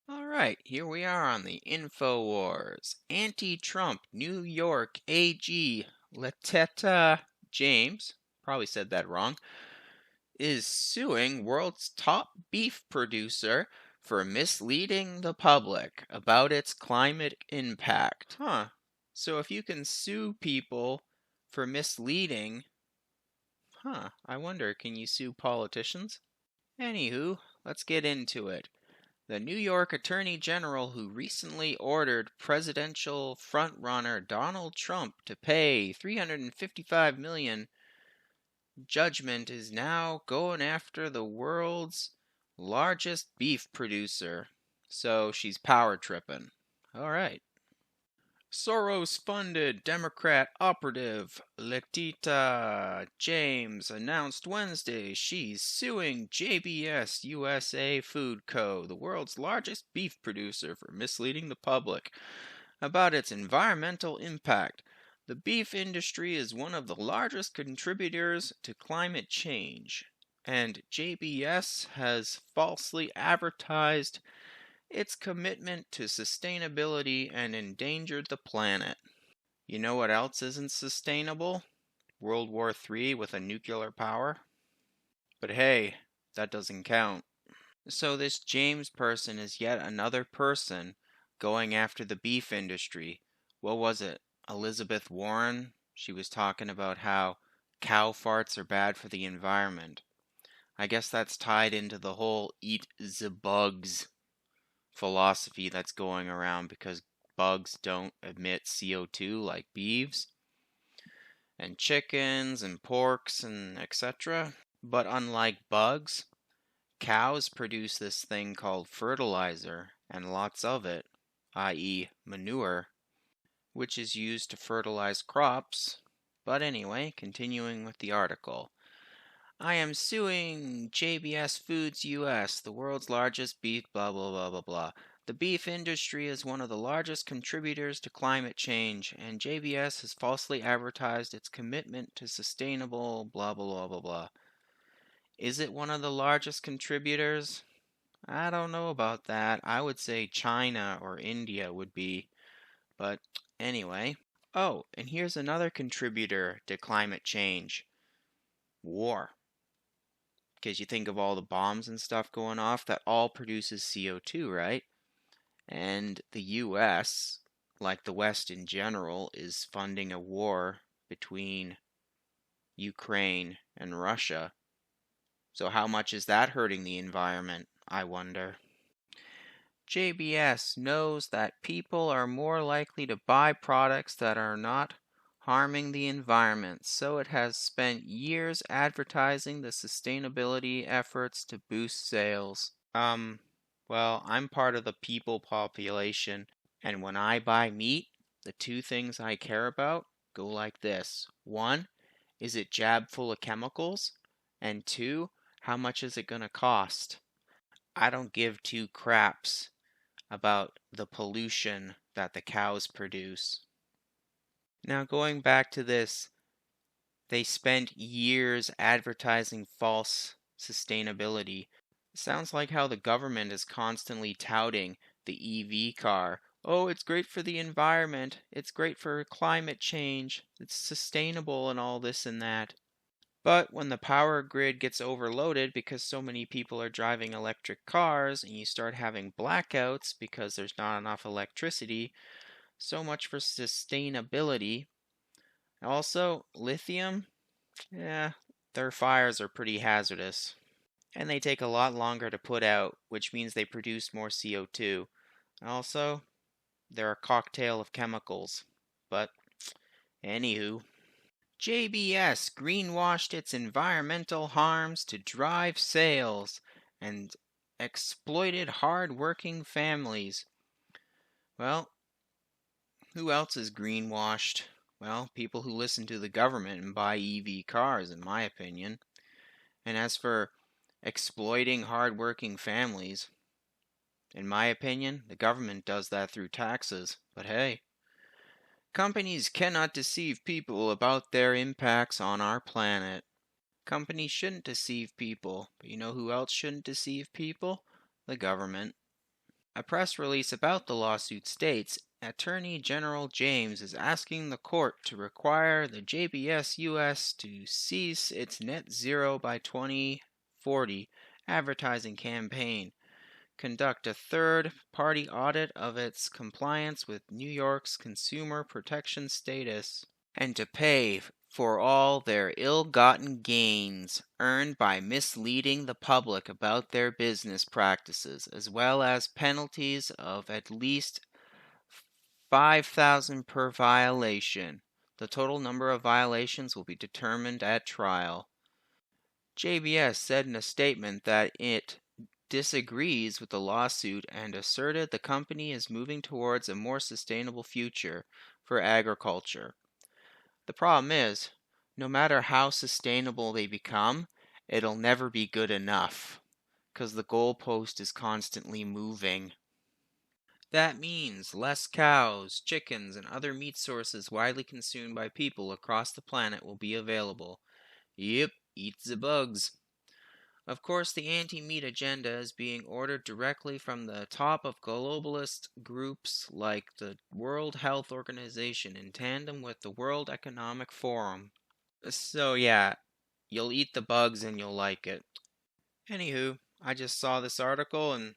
All right, here we are on the InfoWars. Anti-Trump New York AG Letitia James, probably said that wrong, is suing world's top beef producer for misleading the public about its climate impact. Huh. So if you can sue people for misleading, I wonder, can you sue politicians? Anywho, let's get into it. The New York Attorney General, who recently ordered presidential frontrunner Donald Trump to pay $355 million judgment, is now going after the world's largest beef producer. So she's power tripping. All right. Soros-funded Democrat operative Letitia James announced Wednesday she's suing JBS USA Food Co., the world's largest beef producer, for misleading the public about its environmental impact. The beef industry is one of the largest contributors to climate change, and JBS has falsely advertised its commitment to sustainability and endangered the planet. You know what else isn't sustainable? World War III with a nuclear power. But hey, that doesn't count. So this James person is yet another person going after the beef industry. What was it? Elizabeth Warren? She was talking about how cow farts are bad for the environment. I guess that's tied into the whole eat the bugs philosophy that's going around, because bugs don't emit CO2 like beeves and chickens and porks and etc. But unlike bugs, cows produce this thing called fertilizer, and lots of it, i.e., manure, which is used to fertilize crops. But anyway, continuing with the article. I am suing JBS Foods US, the world's largest beef blah blah blah blah blah. The beef industry is one of the largest contributors to climate change, and JBS has falsely advertised its commitment to sustainable blah blah blah blah blah. Is it one of the largest contributors? I don't know about that. I would say China or India would be, but anyway. Oh, and here's another contributor to climate change: war. Because you think of all the bombs and stuff going off, that all produces CO2, right? And the US, like the West in general, is funding a war between Ukraine and Russia. So how much is that hurting the environment, I wonder? JBS knows that people are more likely to buy products that are not harming the environment, so it has spent years advertising the sustainability efforts to boost sales. Well, I'm part of the people population, and when I buy meat, the two things I care about go like this. One, is it jabbed full of chemicals? And two, how much is it gonna cost? I don't give two craps about the pollution that the cows produce. Now, going back to this, they spent years advertising false sustainability. It sounds like how the government is constantly touting the EV car. Oh, it's great for the environment. It's great for climate change. It's sustainable and all this and that. But when the power grid gets overloaded because so many people are driving electric cars and you start having blackouts because there's not enough electricity, so much for sustainability. Also, lithium, yeah, their fires are pretty hazardous. And they take a lot longer to put out, which means they produce more CO2. Also, they're a cocktail of chemicals. But, anywho. JBS greenwashed its environmental harms to drive sales and exploited hard-working families. Well, who else is greenwashed? Well, people who listen to the government and buy EV cars, in my opinion. And as for exploiting hard-working families, in my opinion, the government does that through taxes. But hey, companies cannot deceive people about their impacts on our planet. Companies shouldn't deceive people, but you know who else shouldn't deceive people? The government. A press release about the lawsuit states Attorney General James is asking the court to require the JBS US to cease its net zero by 2040 advertising campaign, conduct a third-party audit of its compliance with New York's consumer protection status, and to pay for all their ill-gotten gains earned by misleading the public about their business practices, as well as penalties of at least $5,000 per violation. The total number of violations will be determined at trial. JBS said in a statement that it disagrees with the lawsuit and asserted the company is moving towards a more sustainable future for agriculture. The problem is, no matter how sustainable they become, it'll never be good enough, because the goalpost is constantly moving. That means less cows, chickens, and other meat sources widely consumed by people across the planet will be available. Yep, eat the bugs. Of course, the anti-meat agenda is being ordered directly from the top of globalist groups like the World Health Organization in tandem with the World Economic Forum. So yeah, you'll eat the bugs and you'll like it. Anywho, I just saw this article and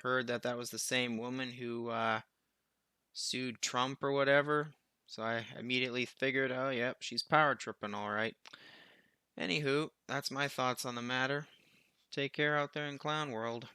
heard that that was the same woman who sued Trump or whatever. So I immediately figured, oh yep, she's power tripping alright. Anywho, that's my thoughts on the matter. Take care out there in Clown World.